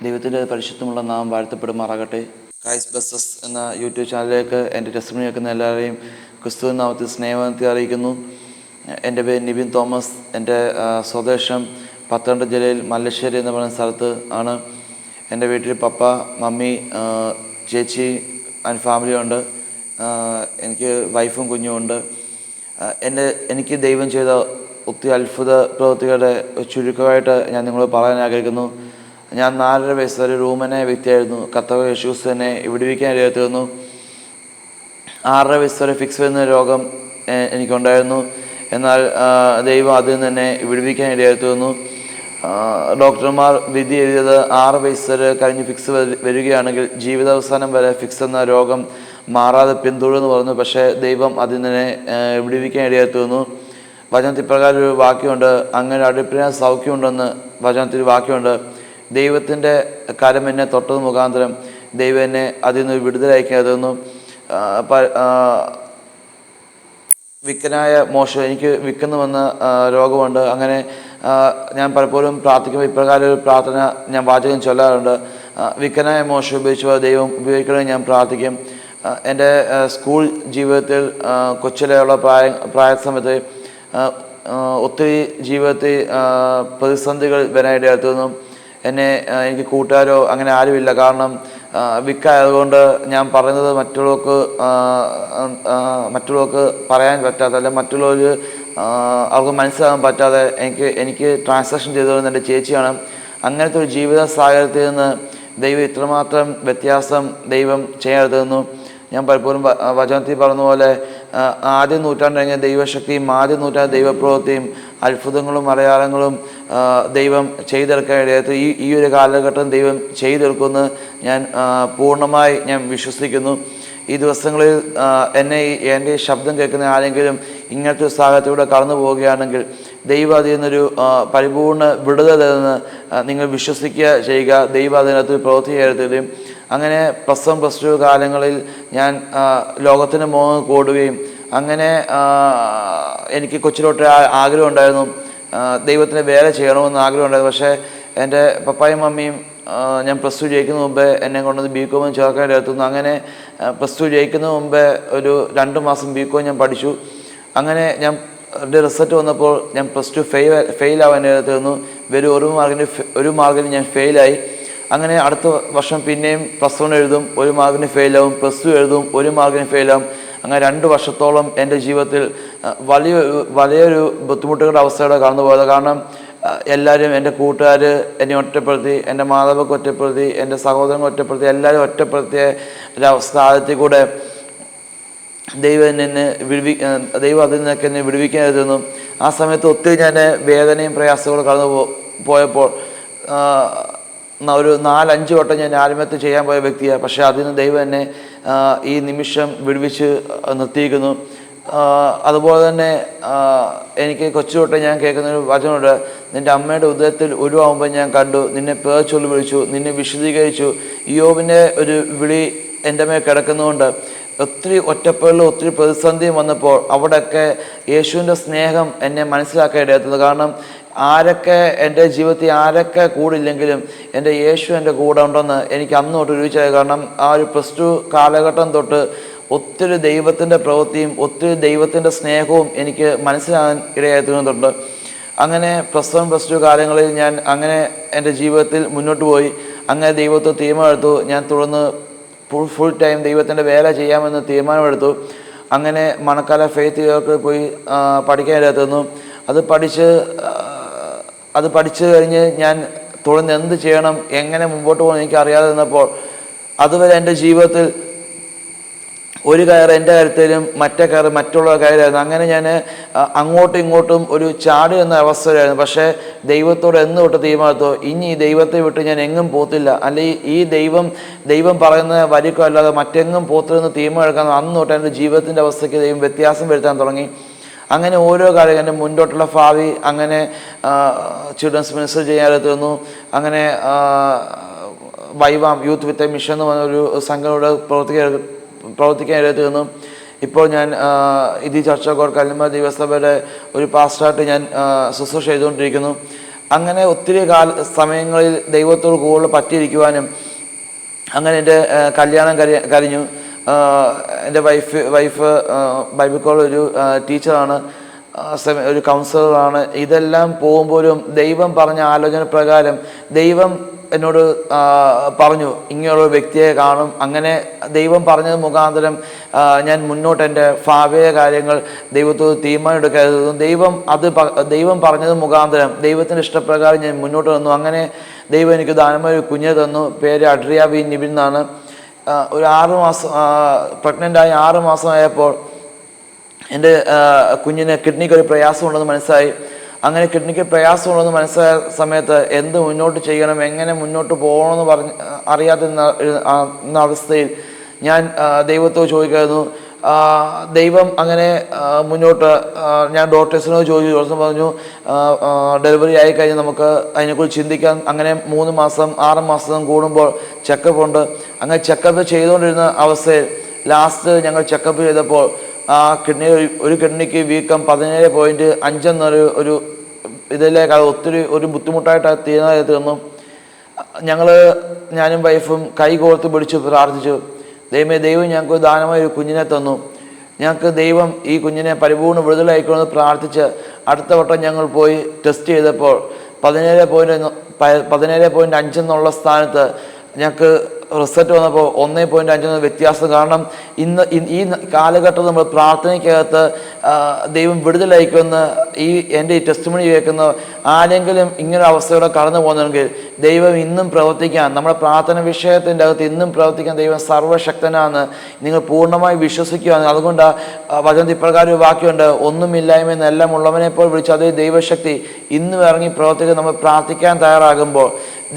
ദൈവത്തിൻ്റെ പരിശുദ്ധമുള്ള നാം വാഴ്ത്തപ്പെടുമാറാകട്ടെ. കായ്സ് ബസസ് എന്ന യൂട്യൂബ് ചാനലിലേക്ക് എൻ്റെ ടെസ്റ്റിമണി വെക്കുന്ന എല്ലാവരെയും ക്രിസ്തുവിൻ നാമത്തിൽ സ്നേഹത്തെ അറിയിക്കുന്നു. എൻ്റെ പേര് നിബിൻ തോമസ്. എൻ്റെ സ്വദേശം പത്തനംതിട്ട ജില്ലയിൽ മല്ലശ്ശേരി എന്ന് പറയുന്ന സ്ഥലത്ത് ആണ്. എൻ്റെ വീട്ടിൽ പപ്പ, മമ്മി, ചേച്ചി ആൻഡ് ഫാമിലി ഉണ്ട്. എനിക്ക് വൈഫും കുഞ്ഞുമുണ്ട്. എനിക്ക് ദൈവം ചെയ്ത ഒത്തിരി അത്ഭുത പ്രവൃത്തികളുടെ ചുരുക്കമായിട്ട് ഞാൻ നിങ്ങളോട് പറയാൻ ആഗ്രഹിക്കുന്നു. ഞാൻ 4.5 വയസ്സ് വരെ റൂമനെ വ്യക്തിയായിരുന്നു. കർത്താവ് യേശു തന്നെ വിടുവിക്കാൻ ഇടയായി തീർന്നു. 6.5 വയസ്സ് വരെ ഫിക്സ് വരുന്ന രോഗം എനിക്കുണ്ടായിരുന്നു. എന്നാൽ ദൈവം അതിൽ നിന്ന് തന്നെ വിടുവിക്കാൻ ഇടയായി തീർന്നു. ഡോക്ടർമാർ വിധി എഴുതിയത് 6 വയസ്സ് വരെ കഴിഞ്ഞ് ഫിക്സ് വരികയാണെങ്കിൽ ജീവിതാവസാനം വരെ ഫിക്സ് എന്ന രോഗം മാറാതെ പിന്തുടർന്ന് പറഞ്ഞു. പക്ഷേ ദൈവം അതിൽ നിന്ന് വിടുവിക്കാൻ ഇടയായി തീർന്നു. വചനത്തിൽ പ്രകാരം ഒരു വാക്യമുണ്ട്, അങ്ങനെ അടുപ്പിന് സൗഖ്യമുണ്ടെന്ന് വചനത്തിൽ വാക്യമുണ്ട്. ദൈവത്തിൻ്റെ കരം എന്നെ തൊട്ടത് മുഖാന്തരം ദൈവം എന്നെ അതിൽ നിന്ന് വിടുതലയക്കാതെന്നു. വിക്കനായ മോശം, എനിക്ക് വിക്കെന്ന് വന്ന രോഗമുണ്ട്. അങ്ങനെ ഞാൻ പലപ്പോഴും പ്രാർത്ഥിക്കുമ്പോൾ ഇപ്രകാരം ഒരു പ്രാർത്ഥന ഞാൻ വാചകം ചൊല്ലാറുണ്ട്. വിക്കനായ മോശം ഉപയോഗിച്ചപ്പോൾ ദൈവം ഉപയോഗിക്കണമെന്ന് ഞാൻ പ്രാർത്ഥിക്കും. എൻ്റെ സ്കൂൾ ജീവിതത്തിൽ കൊച്ചിലെയുള്ള പ്രായ സമയത്ത് ഒത്തിരി ജീവിതത്തിൽ പ്രതിസന്ധികൾ വരാനിടയായിരുന്നു. എനിക്ക് കൂട്ടുകാരോ അങ്ങനെ ആരുമില്ല. കാരണം വിക്കായതുകൊണ്ട് ഞാൻ പറയുന്നത് മറ്റുള്ളവർക്ക് പറയാൻ പറ്റാത്ത, അല്ലെങ്കിൽ മറ്റുള്ളവർ അവർക്ക് മനസ്സിലാകാൻ പറ്റാതെ എനിക്ക് ട്രാൻസാക്ഷൻ ചെയ്തുകൊണ്ട് എൻ്റെ ചേച്ചിയാണ്. അങ്ങനത്തെ ഒരു ജീവിത സാഹചര്യത്തിൽ നിന്ന് ദൈവം ഇത്രമാത്രം വ്യത്യാസം ദൈവം ചെയ്യാതെന്നു. ഞാൻ പലപ്പോഴും വചനത്തിൽ പറഞ്ഞ പോലെ ആദ്യ നൂറ്റാണ്ട് കഴിഞ്ഞ ദൈവശക്തിയും ആദ്യ നൂറ്റാണ്ട് ദൈവപ്രവൃത്തിയും അത്ഭുതങ്ങളും അടയാളങ്ങളും ദൈവം ചെയ്തെടുക്കാൻ ഇടയായി. ഈ ഒരു കാലഘട്ടം ദൈവം ചെയ്തെടുക്കുമെന്ന് ഞാൻ പൂർണ്ണമായി ഞാൻ വിശ്വസിക്കുന്നു. ഈ ദിവസങ്ങളിൽ എൻ്റെ ശബ്ദം കേൾക്കുന്ന ആരെങ്കിലും ഇങ്ങനത്തെ ഒരു സാഹചര്യത്തിലൂടെ കടന്നു പോവുകയാണെങ്കിൽ ദൈവം അതിൽ നിന്നൊരു പരിപൂർണ്ണ വിടുതലെന്ന് നിങ്ങൾ വിശ്വസിക്കുക ചെയ്യുക. ദൈവം അതിനകത്ത് പ്രവൃത്തിയായിരുത്തിലും അങ്ങനെ +1 +2 കാലങ്ങളിൽ ഞാൻ ലോകത്തിന് മോഹം കൂടുകയും അങ്ങനെ എനിക്ക് കൊച്ചിലോട്ട് ആഗ്രഹം ഉണ്ടായിരുന്നു, ദൈവത്തിന് വേല ചെയ്യണമെന്ന് ആഗ്രഹം ഉണ്ടായിരുന്നു. പക്ഷേ എൻ്റെ പപ്പായും മമ്മിയും ഞാൻ +2 ജയിക്കുന്ന മുമ്പേ എന്നെ കൊണ്ടത് BCom ചേർക്കാൻ എടുത്തുന്നു. അങ്ങനെ +2 ജയിക്കുന്ന മുമ്പേ ഒരു 2 മാസം BCom ഞാൻ പഠിച്ചു. അങ്ങനെ എൻ്റെ റിസൾട്ട് വന്നപ്പോൾ ഞാൻ +2 ഫെയിലാവാൻ എടുത്തിരുന്നു. വെറും ഒരു മാർക്കിന് ഞാൻ ഫെയിലായി. അങ്ങനെ അടുത്ത വർഷം പിന്നെയും +1 എഴുതും, 1 മാർക്കിന് ഫെയിലാവും, +2 എഴുതും, 1 മാർക്കിന് ഫെയിലാവും. അങ്ങനെ 2 വർഷത്തോളം എൻ്റെ ജീവിതത്തിൽ വലിയൊരു ബുദ്ധിമുട്ടുകളുടെ അവസ്ഥയോടെ കടന്നു പോയത്. കാരണം എല്ലാവരും, എൻ്റെ കൂട്ടുകാർ എന്നെ ഒറ്റപ്പെടുത്തി, എൻ്റെ മാതാപിതാക്കൾ ഒറ്റപ്പെടുത്തി, എൻ്റെ സഹോദരങ്ങൾ ഒറ്റപ്പെടുത്തി, എല്ലാവരും ഒറ്റപ്പെടുത്തിയ ഒരവസ്ഥ കൂടെ ദൈവം അതിൽ നിന്നൊക്കെ എന്നെ വിടുവിക്കാതിരുന്നു. ആ സമയത്ത് ഒത്തിരി ഞാൻ വേദനയും പ്രയാസങ്ങളും കടന്നു പോയപ്പോൾ ഒരു 4-5 വട്ടം ഞാൻ ആത്മഹത്യ ചെയ്യാൻ പോയ വ്യക്തിയാണ്. പക്ഷേ അതിന് ദൈവം എന്നെ ഈ നിമിഷം വിടുവിച്ച് നിർത്തിയിരിക്കുന്നു. അതുപോലെ തന്നെ എനിക്ക് കൊച്ചുതൊട്ട് ഞാൻ കേൾക്കുന്നൊരു വചനമുണ്ട്, നിൻ്റെ അമ്മയുടെ ഉദയത്തിൽ ഉരുവാകുമ്പോൾ ഞാൻ കണ്ടു, നിന്നെ പേർ ചൊല്ലി വിളിച്ചു, നിന്നെ വിശദീകരിച്ചു. യോബിൻ്റെ ഒരു വിളി എൻ്റെ മേൽ കിടക്കുന്നതുകൊണ്ട് ഒത്തിരി ഒറ്റപ്പെടലും ഒത്തിരി പ്രതിസന്ധിയും വന്നപ്പോൾ അവിടെയൊക്കെ യേശുവിൻ്റെ സ്നേഹം എന്നെ മനസ്സിലാക്കാൻ ഇടയാത്തത്. കാരണം ആരൊക്കെ എൻ്റെ ജീവിതത്തിൽ ആരൊക്കെ കൂടില്ലെങ്കിലും എൻ്റെ യേശു എൻ്റെ കൂടെ ഉണ്ടെന്ന് എനിക്ക് അന്ന് തൊട്ട് രുചിച്ചായി. കാരണം ആ ഒരു +2 കാലഘട്ടം തൊട്ട് ഒത്തിരി ദൈവത്തിൻ്റെ പ്രവൃത്തിയും ഒത്തിരി ദൈവത്തിൻ്റെ സ്നേഹവും എനിക്ക് മനസ്സിലാകാൻ ഇടയായി തീർന്നിട്ടുണ്ട്. അങ്ങനെ +1 +2 കാലങ്ങളിൽ ഞാൻ അങ്ങനെ എൻ്റെ ജീവിതത്തിൽ മുന്നോട്ട് പോയി. അങ്ങനെ ദൈവത്തെ തീരുമാനമെടുത്തു. ഞാൻ തുടർന്ന് ഫുൾ ടൈം ദൈവത്തിൻ്റെ വേല ചെയ്യാമെന്ന് തീരുമാനമെടുത്തു. അങ്ങനെ മണക്കാല ഫെയ്ത്ത് പോയി പഠിക്കാൻ ഇടയായിരുന്നു. അത് പഠിച്ചു കഴിഞ്ഞ് ഞാൻ തുടർന്ന് എന്ത് ചെയ്യണം, എങ്ങനെ മുമ്പോട്ട് പോകണം എനിക്ക് അറിയാതെ നിന്നപ്പോൾ അതുവരെ എൻ്റെ ജീവിതത്തിൽ ഒരു കയറ് എൻ്റെ കാര്യത്തിലും മറ്റേ കയറ് മറ്റുള്ള കയറായിരുന്നു. അങ്ങനെ ഞാൻ അങ്ങോട്ടും ഇങ്ങോട്ടും ഒരു ചാടി എന്ന അവസ്ഥയിലായിരുന്നു. പക്ഷേ ദൈവത്തോട് എന്ന് തൊട്ട് തീരുമാനത്തോ ഇനി ഈ ദൈവത്തെ വിട്ട് ഞാൻ എങ്ങും പോത്തില്ല, അല്ലെങ്കിൽ ഈ ദൈവം പറയുന്ന വരിക്കോ അല്ലാതെ മറ്റെങ്ങും പോത്തില്ലെന്ന് തീരുമാനം എടുക്കാൻ അന്ന് തൊട്ട് എൻ്റെ ജീവിതത്തിൻ്റെ അവസ്ഥയ്ക്ക് ദൈവം വ്യത്യാസം വരുത്താൻ തുടങ്ങി. അങ്ങനെ ഓരോ കാര്യം എൻ്റെ മുന്നോട്ടുള്ള ഭാവി അങ്ങനെ ചിൽഡ്രൻസ് മിനിസ്റ്റർ ചെയ്യാനായിട്ട് തന്നു. അങ്ങനെ വൈവാം യൂത്ത് വിത്ത് എ മിഷൻ എന്ന് പറഞ്ഞൊരു സംഘടനയോട് പ്രവർത്തിക്കാനായിട്ട് തന്നു. ഇപ്പോൾ ഞാൻ ചർച്ച് ഓഫ് ഗോഡ് കല്ലുമ ദൈവസഭയുടെ ഒരു പാസ്റ്ററായിട്ട് ഞാൻ ശുശ്രൂഷ ചെയ്തുകൊണ്ടിരിക്കുന്നു. അങ്ങനെ ഒത്തിരി സമയങ്ങളിൽ ദൈവത്തോട് കൂടുതൽ പറ്റിയിരിക്കുവാനും, അങ്ങനെ എൻ്റെ കല്യാണം കഴിഞ്ഞു. എൻ്റെ വൈഫ് ബൈബിൾ കോളേജ് ഒരു ടീച്ചറാണ്, ഒരു കൗൺസിലറാണ്. ഇതെല്ലാം പോകുമ്പോഴും ദൈവം പറഞ്ഞ ആലോചന പ്രകാരം ദൈവം എന്നോട് പറഞ്ഞു ഇങ്ങനെയുള്ള വ്യക്തിയെ കാണും. അങ്ങനെ ദൈവം പറഞ്ഞത് മുഖാന്തരം ഞാൻ മുന്നോട്ട് എൻ്റെ ഭാവിയ കാര്യങ്ങൾ ദൈവത്തോട് തീരുമാനം എടുക്കായിരുന്നു. ദൈവം പറഞ്ഞത് മുഖാന്തരം ദൈവത്തിൻ്റെ ഇഷ്ടപ്രകാരം ഞാൻ മുന്നോട്ട് വന്നു. അങ്ങനെ ദൈവം എനിക്ക് ദാനമായ ഒരു കുഞ്ഞിനെ തന്നു. പേര് അഡ്രിയ വി നിബിൻ എന്നാണ്. ഒരു 6 മാസം പ്രഗ്നൻ്റായി 6 മാസമായപ്പോൾ എൻ്റെ കുഞ്ഞിന് കിഡ്നിക്ക് ഒരു പ്രയാസമുണ്ടെന്ന് മനസ്സിലായി. അങ്ങനെ കിഡ്നിക്ക് പ്രയാസമുണ്ടെന്ന് മനസ്സിലായ സമയത്ത് എന്ത് മുന്നോട്ട് ചെയ്യണം, എങ്ങനെ മുന്നോട്ട് പോകണമെന്ന് അറിയാത്ത അവസ്ഥയിൽ ഞാൻ ദൈവത്തോട് ചോദിക്കായിരുന്നു. ദൈവം അങ്ങനെ മുന്നോട്ട് ഞാൻ ഡോക്ടേഴ്സിനോട് ചോദിച്ചു. പറഞ്ഞു ഡെലിവറി ആയിക്കഴിഞ്ഞാൽ നമുക്ക് അതിനെക്കുറിച്ച് ചിന്തിക്കാം. അങ്ങനെ 3 മാസം 6 മാസം കൂടുമ്പോൾ ചെക്കപ്പ് ഉണ്ട്. അങ്ങനെ ചെക്കപ്പ് ചെയ്തുകൊണ്ടിരുന്ന അവസ്ഥയിൽ ലാസ്റ്റ് ഞങ്ങൾ ചെക്കപ്പ് ചെയ്തപ്പോൾ ഒരു കിഡ്നിക്ക് വീക്കം 17.5 എന്നൊരു ഇതിലേക്ക് ഒത്തിരി ഒരു ബുദ്ധിമുട്ടായിട്ട് തീർന്നു. ഞാനും വൈഫും കൈ കോർത്ത് പിടിച്ച് പ്രാർത്ഥിച്ചു. ദൈവം ഞങ്ങൾക്ക് ദാനമായ ഒരു കുഞ്ഞിനെ തന്നു. ഞങ്ങൾക്ക് ദൈവം ഈ കുഞ്ഞിനെ പരിപൂർണ്ണ വിടുതലായിക്കൊണ്ടെന്ന് പ്രാർത്ഥിച്ച് അടുത്ത വട്ടം ഞങ്ങൾ പോയി ടെസ്റ്റ് ചെയ്തപ്പോൾ 17.5 എന്നുള്ള സ്ഥാനത്ത് ഞങ്ങൾക്ക് റിസൾട്ട് വന്നപ്പോൾ 1.5 വ്യത്യാസം. കാരണം ഈ കാലഘട്ടം നമ്മൾ പ്രാർത്ഥനയ്ക്കകത്ത് ദൈവം വിടുതലയക്കുമെന്ന് എൻ്റെ ഈ ടെസ്റ്റിമണി കേൾക്കുന്ന ആരെങ്കിലും ഇങ്ങനെ അവസ്ഥയോടെ കടന്നു പോകുന്നെങ്കിൽ ദൈവം ഇന്നും പ്രവർത്തിക്കാൻ, നമ്മുടെ പ്രാർത്ഥന വിഷയത്തിൻ്റെ അകത്ത് ഇന്നും പ്രവർത്തിക്കാൻ ദൈവം സർവ്വശക്തനാണെന്ന് നിങ്ങൾ പൂർണ്ണമായി വിശ്വസിക്കുകയാണ്. അതുകൊണ്ട് വചനത്തിൽ ഇപ്രകാരം വാക്യമുണ്ട്, ഒന്നുമില്ലായ്മയെന്ന് എല്ലാം ഉള്ളവനെപ്പോൾ വിളിച്ച് അതേ ദൈവശക്തി ഇന്നും ഇറങ്ങി പ്രവർത്തിക്കാൻ നമ്മൾ പ്രാർത്ഥിക്കാൻ തയ്യാറാകുമ്പോൾ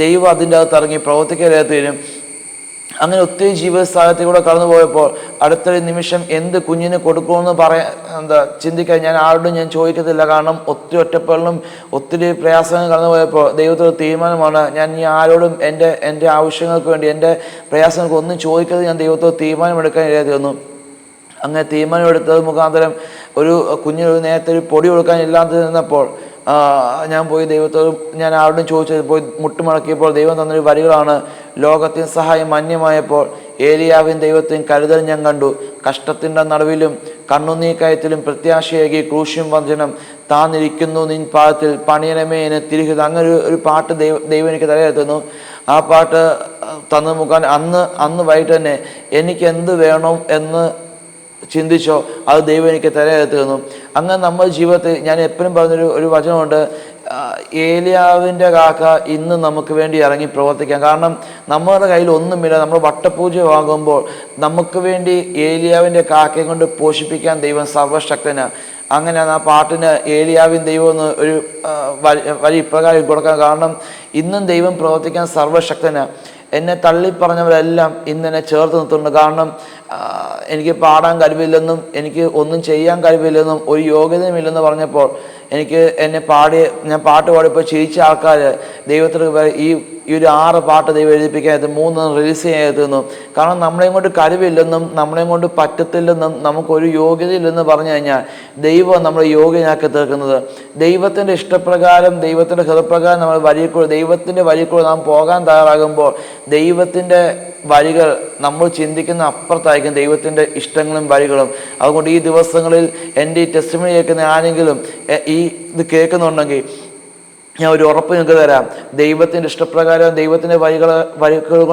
ദൈവം അതിൻ്റെ അകത്ത് ഇറങ്ങി പ്രവർത്തിക്കാനും. അങ്ങനെ ഒത്തിരി ജീവിത സാഹചര്യത്തിലൂടെ കടന്നു പോയപ്പോൾ അടുത്തൊരു നിമിഷം എന്ത് കുഞ്ഞിന് കൊടുക്കുമെന്ന് ചിന്തിക്കാൻ ഞാൻ ആരോടും ഞാൻ ചോദിക്കത്തില്ല. കാരണം ഒത്തിരി ഒറ്റപ്പെടലും ഒത്തിരി പ്രയാസങ്ങൾ കടന്നു പോയപ്പോൾ ദൈവത്തോട് തീരുമാനമാണ്, ഞാൻ ഈ ആരോടും എൻ്റെ ആവശ്യങ്ങൾക്ക് വേണ്ടി എൻ്റെ പ്രയാസങ്ങൾക്ക് ഒന്നും ചോദിക്കാതെ ഞാൻ ദൈവത്തോട് തീരുമാനമെടുക്കാൻ ഇടയായി തീർന്നു. അങ്ങനെ തീരുമാനമെടുത്തത് മുഖാന്തരം ഒരു കുഞ്ഞിന് നേരത്തെ ഒരു പൊടി കൊടുക്കാൻ ഇല്ലാതെ നിന്നപ്പോൾ ഞാൻ പോയി ദൈവത്തോട് ഞാൻ ആരോടും ചോദിച്ചത് പോയി മുട്ടുമടക്കിയപ്പോൾ ദൈവം തന്നൊരു വരികളാണ്, ലോകത്തിന് സഹായം അന്യമായപ്പോൾ ഏലിയാവിൻ ദൈവത്തിന് കരുതൽ ഞാൻ കണ്ടു, കഷ്ടത്തിൻ്റെ നടുവിലും കണ്ണുനീക്കയത്തിലും പ്രത്യാശയേകി ക്രൂശും വഞ്ചനം താന്നിരിക്കുന്നു നിൻ പാദത്തിൽ പണിയനമേ എന്നെ തിരികെ. അങ്ങനെ ഒരു പാട്ട് ദൈവം എനിക്ക് തലയെത്തുന്നു. ആ പാട്ട് തന്നു മുഖാൻ അന്ന് വൈകിട്ട് തന്നെ എനിക്ക് എന്ത് വേണം എന്ന് ചിന്തിച്ചോ അത് ദൈവം എനിക്ക് തലയെത്തുന്നു. അങ്ങനെ നമ്മുടെ ജീവിതത്തിൽ ഞാൻ എപ്പോഴും പറഞ്ഞൊരു വചനമുണ്ട്, ഏലിയാവിൻ്റെ കാക്ക ഇന്ന് നമുക്ക് വേണ്ടി ഇറങ്ങി പ്രവർത്തിക്കാം. കാരണം നമ്മുടെ കയ്യിൽ ഒന്നുമില്ല. നമ്മൾ വട്ടപൂജ വാങ്ങുമ്പോൾ നമുക്ക് വേണ്ടി ഏലിയാവിൻ്റെ കാക്കയെ കൊണ്ട് പോഷിപ്പിക്കാൻ ദൈവം സർവശക്തനാണ്. അങ്ങനെയാണ് ആ പാട്ടിന് ഏലിയാവിൻ ദൈവം എന്ന് ഒരു വരി ഇപ്രകാരം കൊടുക്കാൻ കാരണം ഇന്നും ദൈവം പ്രവർത്തിക്കാൻ സർവശക്തനാണ്. എന്നെ തള്ളിപ്പറഞ്ഞവരെല്ലാം ഇന്ന് എന്നെ ചേർത്ത് നിർത്തുന്നുണ്ട്. കാരണം എനിക്ക് പാടാൻ കഴിവില്ലെന്നും എനിക്ക് ഒന്നും ചെയ്യാൻ കഴിവില്ലെന്നും ഒരു യോഗ്യതയുമില്ലെന്ന് പറഞ്ഞപ്പോൾ ഞാൻ പാട്ട് പാടിയപ്പോൾ ചിരിച്ച ആൾക്കാർ ദൈവത്തിന് ഈ 6 പാട്ട് ദൈവം എഴുതിപ്പിക്കാനായിട്ട് 3 റിലീസ് ചെയ്യാൻ. കാരണം നമ്മളെയും കൊണ്ട് കഴിവില്ലെന്നും നമ്മളെയും കൊണ്ട് പറ്റത്തില്ലെന്നും നമുക്കൊരു യോഗ്യതയില്ലെന്ന് പറഞ്ഞു കഴിഞ്ഞാൽ ദൈവം നമ്മളെ യോഗ്യനാക്കി തീർക്കുന്നത്. ദൈവത്തിൻ്റെ ഇഷ്ടപ്രകാരം ദൈവത്തിൻ്റെ ഹൃദയപ്രകാരം നമ്മൾ ദൈവത്തിൻ്റെ വഴിക്കൂടെ നാം പോകാൻ തയ്യാറാകുമ്പോൾ ദൈവത്തിൻ്റെ വഴികൾ നമ്മൾ ചിന്തിക്കുന്ന അപ്പുറത്തായിരിക്കും ദൈവത്തിൻ്റെ ഇഷ്ടങ്ങളും വഴികളും. അതുകൊണ്ട് ഈ ദിവസങ്ങളിൽ എൻ്റെ ഈ ടെസ്റ്റിമണി കേൾക്കുന്ന ആരെങ്കിലും ഇത് കേൾക്കുന്നുണ്ടെങ്കിൽ ഞാൻ ഒരു ഉറപ്പ് നിങ്ങൾക്ക് തരാം, ദൈവത്തിൻ്റെ ഇഷ്ടപ്രകാരം ദൈവത്തിൻ്റെ വഴികൾ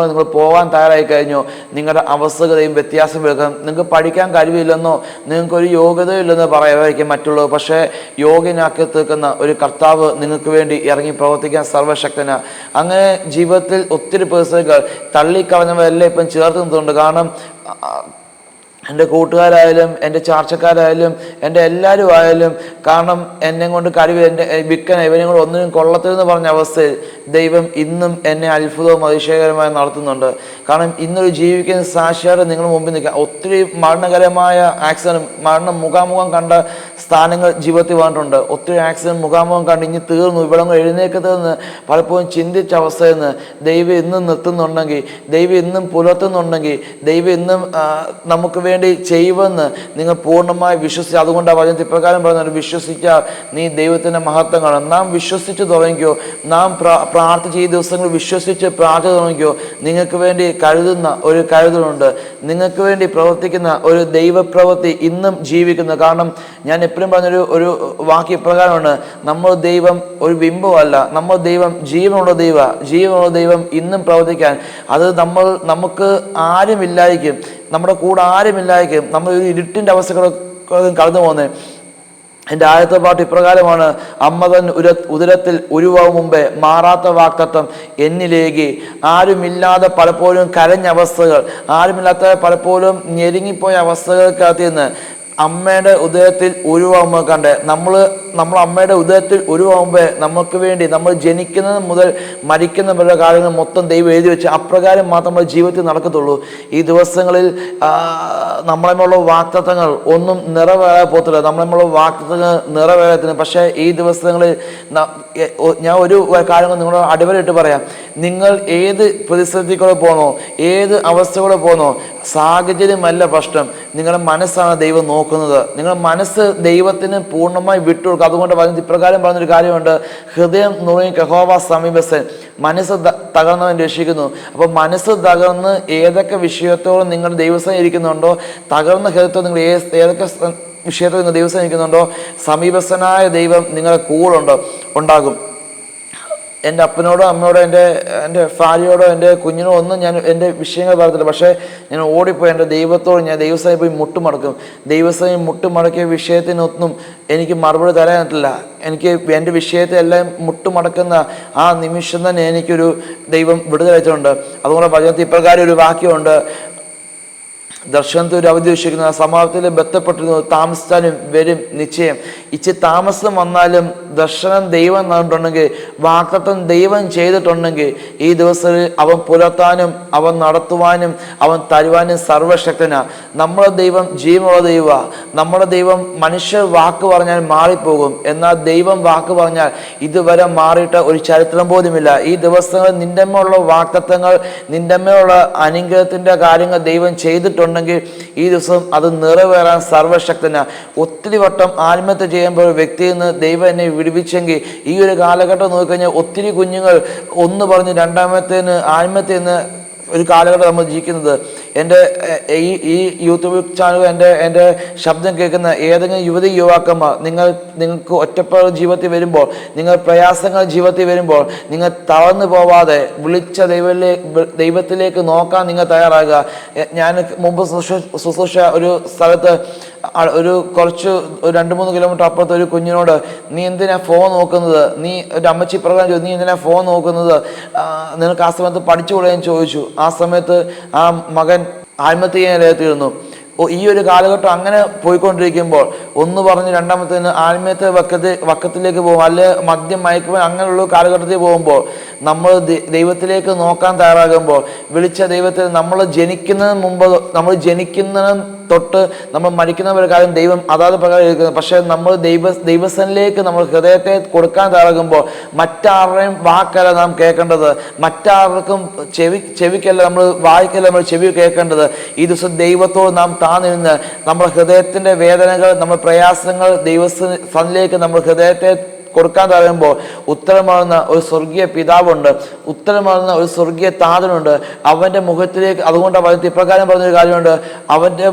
നിങ്ങൾ പോകാൻ തയ്യാറായി കഴിഞ്ഞോ നിങ്ങളുടെ അവസ്ഥകളെയും വ്യത്യാസം വെക്കാം. നിങ്ങൾക്ക് പഠിക്കാൻ കഴിവില്ലെന്നോ നിങ്ങൾക്കൊരു യോഗ്യതയില്ലെന്നോ പറയാമായിരിക്കും മറ്റുള്ളവർ. പക്ഷേ യോഗ്യനാക്കി തീർക്കുന്ന ഒരു കർത്താവ് നിങ്ങൾക്ക് വേണ്ടി ഇറങ്ങി പ്രവർത്തിക്കാൻ സർവശക്തനാണ്. അങ്ങനെ ജീവിതത്തിൽ ഒത്തിരി പേഴ്സണുകൾ തള്ളിക്കളഞ്ഞവരെല്ലാം ഇപ്പം ചേർത്ത് നിന്നുണ്ട്. കാരണം എൻ്റെ കൂട്ടുകാരായാലും എൻ്റെ ചാർച്ചക്കാരായാലും എൻ്റെ എല്ലാവരും ആയാലും കാരണം എന്നെ കൊണ്ട് കഴിവ് എൻ്റെ ഇവനെ കൊണ്ട് ഒന്നിനും കൊള്ളത്തില്ലെന്ന് പറഞ്ഞ അവസ്ഥയിൽ ദൈവം ഇന്നും എന്നെ അത്ഭുതവും അതിശയകരമായി നടത്തുന്നുണ്ട്. കാരണം ഇന്നൊരു ജീവിക്കുന്ന സാക്ഷിയായിട്ട് നിങ്ങൾ മുമ്പിൽ നിൽക്കുക. ഒത്തിരി മരണകരമായ ആക്സിഡൻറ്റ് മരണം മുഖാമുഖം കണ്ട സ്ഥാനങ്ങൾ ജീവിതത്തിൽ വന്നിട്ടുണ്ട്. ഒത്തിരി ആക്സിഡൻറ്റ് മുഖാമുഖം കണ്ട് ഇനി തീർന്നു ഇവിടെ എഴുന്നേക്കത്തെന്ന് പലപ്പോഴും ചിന്തിച്ച അവസ്ഥയിൽ നിന്ന് ദൈവം ഇന്നും നിർത്തുന്നുണ്ടെങ്കിൽ, ദൈവം ഇന്നും പുലർത്തുന്നുണ്ടെങ്കിൽ, ദൈവം ഇന്നും നമുക്ക് വേണ്ടി ചെയ്യുമെന്ന് നിങ്ങൾ പൂർണ്ണമായി വിശ്വസിച്ച്, അതുകൊണ്ടാണ് വചനത്തിൽ ഇപ്രകാരം പറയുന്നത്, വിശ്വസിച്ചാൽ നീ ദൈവത്തിൻ്റെ മഹത്വം കാണും. നാം വിശ്വസിച്ച് തുടങ്ങിക്കോ, നാം പ്രാർത്ഥിച്ച് ഈ ദിവസങ്ങൾ വിശ്വസിച്ച് പ്രാർത്ഥന തുടങ്ങിക്കോ. നിങ്ങൾക്ക് വേണ്ടി കരുതുന്ന ഒരു കരുതലുണ്ട്, നിങ്ങൾക്ക് വേണ്ടി പ്രവർത്തിക്കുന്ന ഒരു ദൈവപ്രവൃത്തി ഇന്നും ജീവിക്കുന്നു. കാരണം ഞാൻ എപ്പോഴും പറഞ്ഞൊരു വാക്യ ഇപ്രകാരമാണ്, നമ്മൾ ദൈവം ഒരു ബിംബമല്ല, നമ്മൾ ദൈവം ജീവനുള്ള ദൈവം ഇന്നും പ്രവർത്തിക്കാൻ. അത് നമുക്ക് ആരുമില്ലായിരിക്കും, നമ്മുടെ കൂടെ ആരുമില്ലായിരിക്കും, നമ്മൾ ഒരു ഇരുട്ടിൻ്റെ അവസ്ഥകൾ കടന്നു പോകുന്നത്. എൻ്റെ ആദ്യത്തെ പാട്ട് ഇപ്രകാരമാണ്, അമ്മ തൻ ഉദരത്തിൽ ഉരുവാവും മുമ്പേ മാറാത്ത വാക്തത്വം എന്നിലേക്ക്. ആരുമില്ലാതെ പലപ്പോഴും കരഞ്ഞ അവസ്ഥകൾ, ആരുമില്ലാത്ത പലപ്പോഴും ഞെരുങ്ങിപ്പോയ അവസ്ഥകൾക്കകത്ത് നിന്ന് അമ്മയുടെ ഉദരത്തിൽ ഉരുവാകുമ്പോൾ കണ്ടേ, നമ്മൾ അമ്മയുടെ ഉദരത്തിൽ ഉരുവാകുമ്പോൾ നമുക്ക് വേണ്ടി നമ്മൾ ജനിക്കുന്നത് മുതൽ മരിക്കുന്ന വരെ കാര്യങ്ങൾ മൊത്തം ദൈവം എഴുതി വെച്ച് അപ്രകാരം മാത്രം നമ്മുടെ ജീവിതത്തിൽ നടക്കത്തുള്ളൂ. ഈ ദിവസങ്ങളിൽ നമ്മളെന്നുള്ള വാക്തത്വങ്ങൾ ഒന്നും നിറവേറാൻ പോകത്തില്ല, നമ്മളെന്നുള്ള വാക്തത്വങ്ങൾ നിറവേറത്തിന്. പക്ഷേ ഈ ദിവസങ്ങളിൽ ഞാൻ ഒരു കാര്യങ്ങൾ നിങ്ങളോട് അടിവരയിട്ട് പറയാം, നിങ്ങൾ ഏത് പ്രതിസന്ധിക്കൂടെ പോകണോ, ഏത് അവസ്ഥകൂടെ പോകണോ, സാഹചര്യമല്ല പ്രശ്നം, നിങ്ങളുടെ മനസ്സാണ് ദൈവം നോക്കുന്നത്. നിങ്ങളുടെ മനസ്സ് ദൈവത്തിന് പൂർണ്ണമായി വിട്ടുകൊടുക്കുക. അതുകൊണ്ട് പറഞ്ഞത് ഇപ്രകാരം പറഞ്ഞൊരു കാര്യമുണ്ട്, ഹൃദയം നുറുങ്ങി യഹോവ സമീപസ്ഥൻ, മനസ്സ് തകർന്നവൻ രക്ഷിക്കുന്നു. അപ്പോൾ മനസ്സ് തകർന്ന് ഏതൊക്കെ വിഷയത്തോളം നിങ്ങൾ ദൈവസ്ഥ ഇരിക്കുന്നുണ്ടോ, തകർന്ന ഹൃദയത്തോട് നിങ്ങൾ ഏതൊക്കെ വിഷയത്തോട് നിങ്ങൾ ദൈവസ്ഥ ഇരിക്കുന്നുണ്ടോ, സമീപസ്ഥനായ ദൈവം നിങ്ങളുടെ കൂടെ ഉണ്ടാകും. എൻ്റെ അപ്പനോടോ അമ്മയോടോ എൻ്റെ ഭാര്യയോടോ എൻ്റെ കുഞ്ഞിനോ ഒന്നും ഞാൻ എൻ്റെ വിഷയങ്ങൾ പറയത്തില്ല. പക്ഷേ ഞാൻ ഓടിപ്പോയി എൻ്റെ ദൈവത്തോട് ഞാൻ ദൈവസ്ഥയിൽ പോയി മുട്ടുമടക്കും. ദൈവസ്ഥയിൽ മുട്ടുമടക്കിയ വിഷയത്തിനൊന്നും എനിക്ക് മറുപടി തരാനിട്ടില്ല. എനിക്ക് എൻ്റെ വിഷയത്തെ എല്ലാം മുട്ടുമടക്കുന്ന ആ നിമിഷം തന്നെ എനിക്കൊരു ദൈവം വിടുതല വെച്ചിട്ടുണ്ട്. അതുകൊണ്ട് വചനത്തിൽ ഇപ്രകാരം ഒരു വാക്യമുണ്ട്, ദർശനത്തിൽ ഒരു അവധി വിശ്വസിക്കുന്ന സമാപ്തിയിൽ ബന്ധപ്പെട്ടിരുന്നു, താമസിച്ചാലും വരും നിശ്ചയം. ഇച്ചിരി താമസം വന്നാലും ദർശനം ദൈവം നടന്നിട്ടുണ്ടെങ്കിൽ, വാഗ്ദത്തം ദൈവം ചെയ്തിട്ടുണ്ടെങ്കിൽ, ഈ ദിവസത്തിൽ അവൻ പുലർത്താനും അവൻ നടത്തുവാനും അവൻ തരുവാനും സർവശക്തനാണ്. നമ്മുടെ ദൈവം ജീവനുള്ള ദൈവമാണ്. നമ്മുടെ ദൈവം മനുഷ്യർ വാക്ക് പറഞ്ഞാൽ മാറിപ്പോകും, എന്നാൽ ദൈവം വാക്ക് പറഞ്ഞാൽ ഇതുവരെ മാറിയിട്ട് ഒരു ചരിത്രം പോലുമില്ല. ഈ ദിവസങ്ങളിൽ നിൻ്റെ മേലുള്ള വാഗ്ദത്തങ്ങൾ, നിൻ്റെ മേലുള്ള അനുഗ്രഹത്തിൻ്റെ കാര്യങ്ങൾ ദൈവം ചെയ്തിട്ടുണ്ട് െങ്കിൽ ഈ ദിവസം അത് നിറവേറാൻ സർവശക്തനാണ്. ഒത്തിരി വട്ടം ആത്മഹത്യ ചെയ്യുമ്പോൾ ഒരു വ്യക്തിയിൽ നിന്ന് ദൈവം എന്നെ വിടുവിച്ചെങ്കിൽ, ഈ ഒരു കാലഘട്ടം നോക്കിക്കഴിഞ്ഞാൽ ഒത്തിരി കുഞ്ഞുങ്ങൾ ഒന്ന് പറഞ്ഞ് രണ്ടാമത്തേന് ആത്മഹത്യ എന്ന് ഒരു കാലഘട്ടം നമ്മൾ ജീവിക്കുന്നത്. എൻ്റെ ഈ യൂട്യൂബ് ചാനൽ എൻ്റെ ശബ്ദം കേൾക്കുന്ന ഏതെങ്കിലും യുവാക്കന്മാർ, നിങ്ങൾക്ക് ഒറ്റപ്പാട് ജീവിതത്തിൽ വരുമ്പോൾ, നിങ്ങൾ പ്രയാസങ്ങൾ ജീവിതത്തിൽ വരുമ്പോൾ നിങ്ങൾ തളർന്നു പോവാതെ വിളിച്ച ദൈവത്തിലേക്ക് നോക്കാൻ നിങ്ങൾ തയ്യാറാകുക. ഞാൻ മുമ്പ് ശുശ്രൂഷ ഒരു സ്ഥലത്ത് കുറച്ച് 2-3 കിലോമീറ്റർ അപ്പുറത്ത് ഒരു കുഞ്ഞിനോട്, നീ എന്തിനാ ഫോൺ നോക്കുന്നത്, നീ ഒരു അമ്മച്ചി പ്രകാരം ചോദിച്ചു, നീ എന്തിനാ ഫോൺ നോക്കുന്നത്, നിനക്ക് ആ സമയത്ത് പഠിച്ചുകൂടെ എന്ന് ചോദിച്ചു. ആ സമയത്ത് ആ മകൻ ആത്മഹത്യ ചെയ്യാനെത്തിയിരുന്നു. ഈ ഒരു കാലഘട്ടം അങ്ങനെ പോയിക്കൊണ്ടിരിക്കുമ്പോൾ ഒന്ന് പറഞ്ഞ് രണ്ടാമത്തേന് ആത്മീയത്തെ വക്കത്തിലേക്ക് പോകും, അല്ലെ മദ്യം മയക്കുമ്പോൾ അങ്ങനെയുള്ള കാലഘട്ടത്തിൽ പോകുമ്പോൾ നമ്മൾ ദൈവത്തിലേക്ക് നോക്കാൻ തയ്യാറാകുമ്പോൾ, വിളിച്ച ദൈവത്തിൽ നമ്മൾ ജനിക്കുന്നതിന് തൊട്ട് നമ്മൾ മരിക്കുന്നവരുടെ കാര്യം ദൈവം അതാത് പ്രകാരം ഇരിക്കുന്നത്. പക്ഷേ നമ്മൾ ദൈവസനിലേക്ക് നമ്മൾ ഹൃദയത്തെ കൊടുക്കാൻ തയ്യാറാകുമ്പോൾ മറ്റാരുടെയും വാക്കല്ല നാം കേൾക്കേണ്ടത്, മറ്റാർക്കും ചെവിക്കല്ല നമ്മൾ വായിക്കല്ല നമ്മൾ ചെവി കേൾക്കേണ്ടത്. ഈ ദിവസം ദൈവത്തോട് നാം താന്നിരുന്ന് നമ്മുടെ ഹൃദയത്തിൻ്റെ വേദനകൾ, നമ്മുടെ പ്രയാസങ്ങൾ ദൈവസനിലേക്ക് നമ്മൾ ഹൃദയത്തെ കൊടുക്കാൻ പറയുമ്പോൾ ഉത്തരമാകുന്ന ഒരു സ്വർഗീയ പിതാവുണ്ട്, ഉത്തരമാകുന്ന ഒരു സ്വർഗീയ താതനുണ്ട്. അവൻ്റെ മുഖത്തിലേക്ക്, അതുകൊണ്ട് ഇപ്രകാരം പറഞ്ഞൊരു കാര്യമുണ്ട്, അവൻ്റെ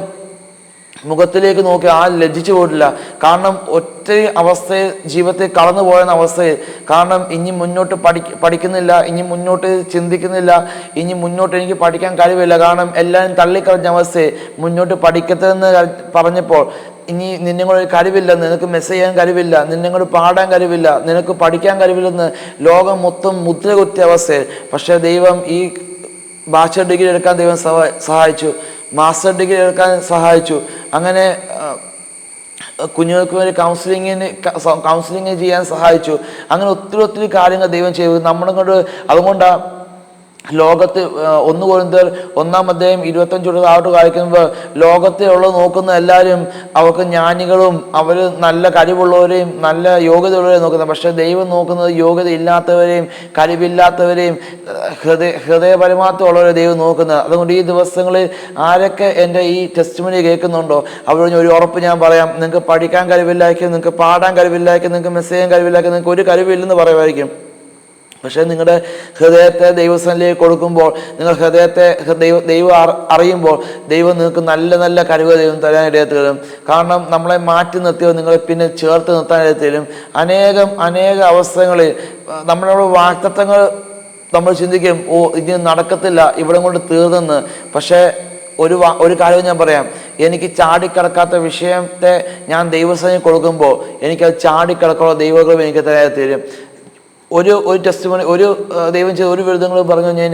മുഖത്തിലേക്ക് നോക്കി ആരും ലജ്ജിച്ചു പോയിട്ടില്ല. കാരണം ഒത്തിരി അവസ്ഥയിൽ ജീവിതത്തിൽ കടന്നു പോയെന്ന അവസ്ഥയിൽ, കാരണം ഇനി മുന്നോട്ട് പഠിക്കുന്നില്ല, ഇനി മുന്നോട്ട് ചിന്തിക്കുന്നില്ല, ഇനി മുന്നോട്ട് എനിക്ക് പഠിക്കാൻ കഴിവില്ല, കാരണം എല്ലാവരും തള്ളിക്കളഞ്ഞ അവസ്ഥയിൽ മുന്നോട്ട് പഠിക്കരുതെന്ന് പറഞ്ഞപ്പോൾ, ഇനി നിന്നെ കൊണ്ട് കഴിവില്ല, നിനക്ക് മെസ്സേജ് ചെയ്യാൻ കഴിവില്ല, നിന്നെ കൊണ്ട് പാടാൻ കഴിവില്ല, നിനക്ക് പഠിക്കാൻ കഴിവില്ലെന്ന് ലോകം മൊത്തം മുദ്ര കുത്തിയ അവസ്ഥയിൽ. പക്ഷേ ദൈവം ഈ ബാച്ചലർ ഡിഗ്രി എടുക്കാൻ ദൈവം സഹായിച്ചു, മാസ്റ്റർ ഡിഗ്രി എടുക്കാൻ സഹായിച്ചു. അങ്ങനെ കുഞ്ഞുങ്ങൾക്ക് വേണ്ടി കൗൺസിലിങ് ചെയ്യാൻ സഹായിച്ചു. അങ്ങനെ ഒത്തിരി കാര്യങ്ങൾ ദൈവം ചെയ്തു നമ്മളെ കൊണ്ട്. അതുകൊണ്ടാണ് ലോകത്ത് 1 കൊരിന്ത്യർ 1-ാം അധ്യായം 25 താഴോട്ട് വായിക്കുമ്പോൾ ലോകത്തെ ഉള്ളത് നോക്കുന്ന എല്ലാവരും അവർക്ക് ജ്ഞാനികളും അവർ നല്ല കഴിവുള്ളവരെയും നല്ല യോഗ്യതയുള്ളവരെയും നോക്കുന്നത്. പക്ഷേ ദൈവം നോക്കുന്നത് യോഗ്യത ഇല്ലാത്തവരെയും കഴിവില്ലാത്തവരെയും ഹൃദയപരമാർത്ഥമുള്ളവരെ ദൈവം നോക്കുന്നത്. അതുകൊണ്ട് ഈ ദിവസങ്ങളിൽ ആരൊക്കെ എൻ്റെ ഈ ടെസ്റ്റിമണി കേൾക്കുന്നുണ്ടോ അവരോട് ഒരു ഉറപ്പ് ഞാൻ പറയാം, നിങ്ങൾക്ക് പഠിക്കാൻ കഴിവില്ലായിരിക്കും, നിങ്ങൾക്ക് പാടാൻ കഴിവില്ലായിരിക്കും, നിങ്ങൾക്ക് മെസ്സേജ് ചെയ്യാൻ കഴിവില്ലായിരിക്കും, നിങ്ങൾക്ക് ഒരു കഴിവില്ലെന്ന് പറയുമായിരിക്കും. പക്ഷേ നിങ്ങളുടെ ഹൃദയത്തെ ദൈവസന്നിധിയിലേക്ക് കൊടുക്കുമ്പോൾ, നിങ്ങൾ ഹൃദയത്തെ ദൈവം അറിയുമ്പോൾ ദൈവം നിങ്ങൾക്ക് നല്ല നല്ല കഴിവ് ദൈവം തരാനിടയായിട്ട് തരും. കാരണം നമ്മളെ മാറ്റി നിർത്തിയോ നിങ്ങളെ പിന്നെ ചേർത്ത് നിർത്താനിടയായിട്ട് തരും. അനേക അവസരങ്ങളിൽ നമ്മളോട് വാഗ്ദത്തങ്ങൾ നമ്മൾ ചിന്തിക്കും, ഇനി നടക്കത്തില്ല, ഇവിടെ കൊണ്ട് തീർന്നെന്ന്. പക്ഷേ ഒരു കാര്യം ഞാൻ പറയാം, എനിക്ക് ചാടിക്കിടക്കാത്ത വിഷയത്തെ ഞാൻ ദൈവസന്നിധിയിൽ കൊടുക്കുമ്പോൾ എനിക്കത് ചാടിക്കിടക്കാനുള്ള ദൈവകൃപ എനിക്ക് തരാൻ തരും. ഒരു ടെസ്റ്റിമണി ദൈവം ചെയ്ത ഒരു വിരുദ്ധങ്ങളും പറഞ്ഞു ഞാൻ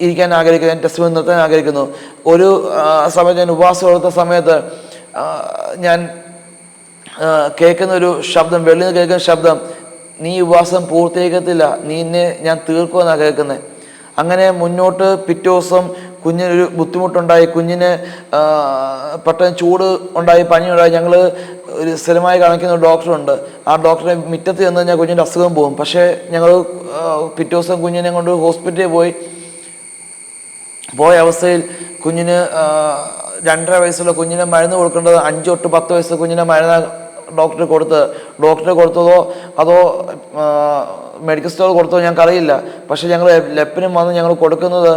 ഇരിക്കാൻ ആഗ്രഹിക്കുന്നു, ഞാൻ ടെസ്റ്റിമണി നിർത്താൻ ആഗ്രഹിക്കുന്നു. ഒരു സമയത്ത് ഞാൻ ഉപവാസം എടുത്ത സമയത്ത് ഞാൻ കേൾക്കുന്ന ഒരു ശബ്ദം, വെളിയിൽ നിന്ന് കേൾക്കുന്ന ശബ്ദം, നീ ഉപവാസം പൂർത്തീകരിക്കത്തില്ല, നിന്നെ ഞാൻ തീർക്കുമെന്നാണ് കേൾക്കുന്നത്. അങ്ങനെ മുന്നോട്ട് പിറ്റേ ദിവസം കുഞ്ഞിനൊരു ബുദ്ധിമുട്ടുണ്ടായി, കുഞ്ഞിന് പെട്ടെന്ന് ചൂട് ഉണ്ടായി, പനിയുണ്ടായി. ഞങ്ങൾ ഒരു സ്ഥിരമായി കാണിക്കുന്ന ഒരു ഡോക്ടറുണ്ട്, ആ ഡോക്ടറെ മുറ്റത്ത് ചെന്ന് കഴിഞ്ഞാൽ കുഞ്ഞിൻ്റെ അസുഖം പോകും. പക്ഷേ ഞങ്ങൾ പിറ്റേ ദിവസം കുഞ്ഞിനെ കൊണ്ട് ഹോസ്പിറ്റലിൽ പോയ അവസ്ഥയിൽ കുഞ്ഞിന് 2.5 വയസ്സുള്ള കുഞ്ഞിനെ മരുന്ന് കൊടുക്കേണ്ടത് 5 തൊട്ട് 10 വയസ്സ് കുഞ്ഞിനെ മരുന്ന് ഡോക്ടറെ കൊടുത്തതോ അതോ മെഡിക്കൽ സ്റ്റോർ കൊടുത്തതോ ഞങ്ങൾക്കറിയില്ല. പക്ഷേ ഞങ്ങൾ ലെപ്പിനും വന്ന് ഞങ്ങൾ കൊടുക്കുന്നത്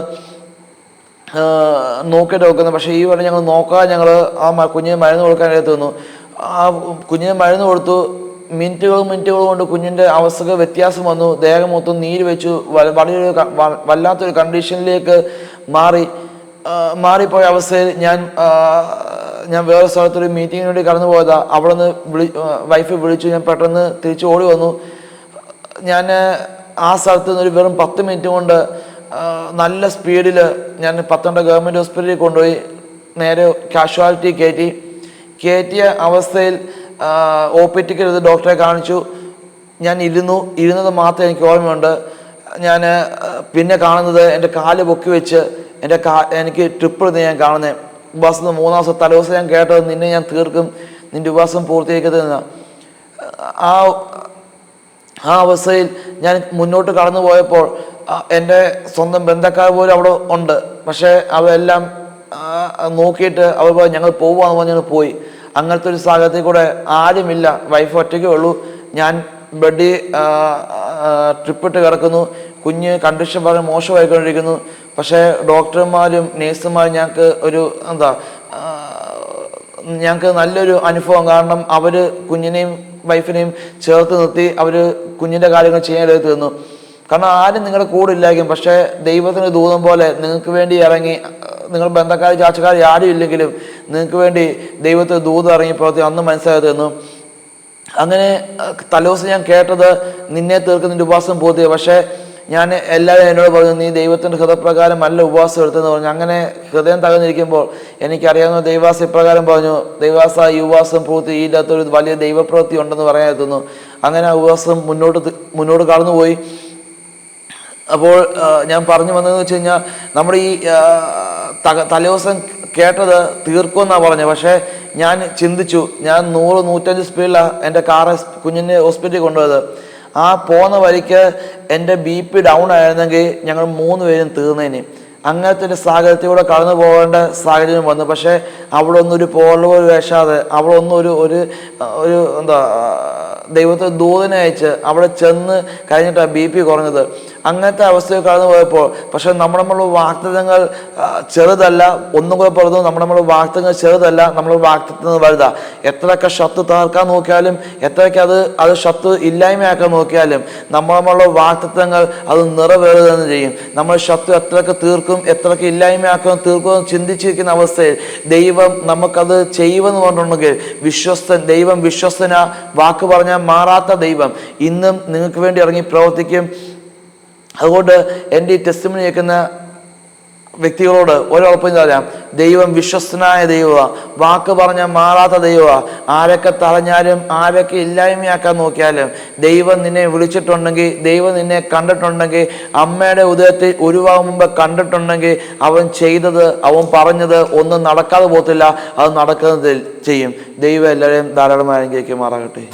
നോക്കിയിട്ട് വെക്കുന്നത്. പക്ഷേ ഈ പറഞ്ഞ് ഞങ്ങൾ നോക്കാതെ ഞങ്ങൾ ആ കുഞ്ഞിന് മരുന്ന് കൊടുക്കാനായിട്ട് തന്നു. ആ കുഞ്ഞിന് മരുന്ന് കൊടുത്തു. മിനിറ്റുകൾ കൊണ്ട് കുഞ്ഞിൻ്റെ അവസ്ഥക്ക് വ്യത്യാസം വന്നു. ദേഹം മൊത്തം നീര് വെച്ചു, വല്ലാത്തൊരു കണ്ടീഷനിലേക്ക് മാറിപ്പോയ അവസ്ഥയിൽ ഞാൻ വേറെ സ്ഥലത്തൊരു മീറ്റിങ്ങിന് വേണ്ടി കടന്നു പോയതാണ്. അവിടെ നിന്ന് വൈഫ് വിളിച്ചു, ഞാൻ പെട്ടെന്ന് തിരിച്ച് ഓടി വന്നു. ഞാൻ ആ സ്ഥലത്ത് നിന്ന് ഒരു വെറും 10 മിനിറ്റ് കൊണ്ട് നല്ല സ്പീഡിൽ ഞാൻ പത്തനംതിട്ട ഗവൺമെൻറ് ഹോസ്പിറ്റലിൽ കൊണ്ടുപോയി നേരെ കാഷ്വാലിറ്റി കയറ്റിയ അവസ്ഥയിൽ OPTക്ക് ഡോക്ടറെ കാണിച്ചു. ഞാൻ ഇരുന്നത് മാത്രമേ എനിക്ക് ഓർമ്മയുണ്ട്. ഞാൻ പിന്നെ കാണുന്നത് എൻ്റെ കാല് പൊക്കി വെച്ച് എനിക്ക് ട്രിപ്പ് എടുത്ത് ഞാൻ കാണുന്നത്. ഉപവാസം 3 ദിവസം തലേദിവസം ഞാൻ കേട്ടത്, നിന്നെ ഞാൻ തീർക്കും, നിൻ്റെ ഉപവാസം പൂർത്തീകരിക്കരുതെന്ന്. ആ അവസ്ഥയിൽ ഞാൻ മുന്നോട്ട് കടന്നു പോയപ്പോൾ എൻ്റെ സ്വന്തം ബന്ധക്കാർ പോലും അവിടെ ഉണ്ട്. പക്ഷേ അവരെല്ലാം നോക്കിയിട്ട് അവർ ഞങ്ങൾ പോവാന്ന് പറഞ്ഞ് ഞങ്ങൾ പോയി. അങ്ങനത്തെ ഒരു സാഹചര്യത്തിൽ കൂടെ ആരുമില്ല, വൈഫ് ഒറ്റയ്ക്കേ ഉള്ളൂ. ഞാൻ ബെഡിൽ ട്രിപ്പിട്ട് കിടക്കുന്നു. കുഞ്ഞ് കണ്ടീഷൻ വളരെ മോശമായിക്കൊണ്ടിരിക്കുന്നു. പക്ഷേ ഡോക്ടർമാരും നേഴ്സുമാരും ഞങ്ങൾക്ക് നല്ലൊരു അനുഭവം. കാരണം അവർ കുഞ്ഞിനെയും വൈഫിനെയും ചേർത്ത് നിർത്തി അവർ കുഞ്ഞിൻ്റെ കാര്യങ്ങൾ ചെയ്യാനായിട്ട് തന്നു. കാരണം ആരും നിങ്ങളുടെ കൂടെ ഇല്ലായിരിക്കും, പക്ഷേ ദൈവത്തിന് ദൂതം പോലെ നിങ്ങൾക്ക് വേണ്ടി ഇറങ്ങി, നിങ്ങൾ ബന്ധക്കാർ ചാച്ചക്കാർ ആരും ഇല്ലെങ്കിലും നിങ്ങൾക്ക് വേണ്ടി ദൈവത്തിന് ദൂതം ഇറങ്ങി പ്രവർത്തി അന്ന് മനസ്സിലാക്കി തന്നു. അങ്ങനെ തലേദിവസം ഞാൻ കേട്ടത്, നിന്നെ തീർക്കുന്നതിൻ്റെ ഉപവാസം പൂർത്തിയായി. പക്ഷേ ഞാൻ എല്ലാവരും എന്നോട് പറഞ്ഞു, നീ ദൈവത്തിൻ്റെ ഹൃദയപ്രകാരം നല്ല ഉപവാസം എടുത്തെന്ന് പറഞ്ഞു. അങ്ങനെ ഹൃദയം തകർന്നിരിക്കുമ്പോൾ എനിക്കറിയാവുന്ന ദൈവാസ ഇപ്രകാരം പറഞ്ഞു, ദൈവാസ ഈ ഉപവാസം പൂർത്തി ഇല്ലാത്തൊരു വലിയ ദൈവപ്രവൃത്തി ഉണ്ടെന്ന് പറയാനെത്തുന്നു. അങ്ങനെ ആ ഉപവാസം മുന്നോട്ട് കടന്നുപോയി. അപ്പോൾ ഞാൻ പറഞ്ഞു വന്നതെന്ന് വെച്ച് കഴിഞ്ഞാൽ, നമ്മുടെ ഈ തലേദിവസം കേട്ടത് തീർക്കുമെന്നാണ് പറഞ്ഞത്. പക്ഷേ ഞാൻ ചിന്തിച്ചു, ഞാൻ 100-105 സ്പീഡിലാണ് എൻ്റെ കാറ് കുഞ്ഞിനെ ഹോസ്പിറ്റലിൽ കൊണ്ടുപോയത്. ആ പോകുന്ന വഴിക്ക് എൻ്റെ BP ഡൗൺ ആയിരുന്നെങ്കിൽ ഞങ്ങൾ 3 പേരും തീർന്നേനെ. അങ്ങനത്തെ ഒരു സാഹചര്യത്തിലൂടെ കടന്നു പോകേണ്ട സാഹചര്യം വന്നു. പക്ഷേ അവിടെ ഒന്നും ഒരു പോറൽ പോലും വേശാതെ, അവിടെ ഒന്നും ഒരു ദൈവത്തെ ദൂതനെ അയച്ച് അവിടെ ചെന്ന് കഴിഞ്ഞിട്ടാണ് BP കുറഞ്ഞത്. അങ്ങനത്തെ അവസ്ഥയിൽ കടന്നു പോയപ്പോൾ പക്ഷെ നമ്മുടെ വാഗ്ദത്തങ്ങൾ ചെറുതല്ല. ഒന്നും കൂടെ പറഞ്ഞു, നമ്മുടെ വാഗ്ദത്തങ്ങൾ ചെറുതല്ല, നമ്മുടെ വാഗ്ദത്തങ്ങൾ വലുതാ. എത്രയൊക്കെ ശത്രു തകർക്കാൻ നോക്കിയാലും, എത്രയൊക്കെ അത് ശത്രു ഇല്ലായ്മയാക്കാൻ നോക്കിയാലും, നമ്മളുടെ വാഗ്ദത്തങ്ങൾ അത് നിറവേറുക ചെയ്യും. നമ്മൾ ശത്രു എത്രയൊക്കെ തീർക്കും, എത്രയൊക്കെ ഇല്ലായ്മയാക്കും, തീർക്കുമെന്ന് ചിന്തിച്ചിരിക്കുന്ന അവസ്ഥയിൽ ദൈവം നമുക്കത് ചെയ്യുമെന്ന് പറഞ്ഞിട്ടുണ്ടെങ്കിൽ ദൈവം വിശ്വസ്തന, വാക്ക് പറഞ്ഞാൽ മാറാത്ത ദൈവം ഇന്നും നിങ്ങൾക്ക് വേണ്ടി ഇറങ്ങി പ്രവർത്തിക്കും. അതുകൊണ്ട് എൻ്റെ ഈ ടെസ്റ്റിമണി കേൾക്കുന്ന വ്യക്തികളോട് ഒരുറപ്പും തരാം, ദൈവം വിശ്വസ്തനായ ദൈവമാണ്, വാക്ക് പറഞ്ഞാൽ മാറാത്ത ദൈവമാണ്. ആരൊക്കെ തടഞ്ഞാലും ആരൊക്കെ ഇല്ലായ്മയാക്കാൻ നോക്കിയാലും ദൈവം നിന്നെ വിളിച്ചിട്ടുണ്ടെങ്കിൽ, ദൈവം നിന്നെ കണ്ടിട്ടുണ്ടെങ്കിൽ, അമ്മയുടെ ഉദയത്തിൽ ഉരുവാകും മുമ്പ് കണ്ടിട്ടുണ്ടെങ്കിൽ, അവൻ ചെയ്തത്, അവൻ പറഞ്ഞത് ഒന്നും നടക്കാതെ പോകത്തില്ല, അത് നടക്കുന്നത് ചെയ്യും. ദൈവം എല്ലാവരെയും ധാരാളമായി അനുഗ്രഹിക്കുമാറാകട്ടെ.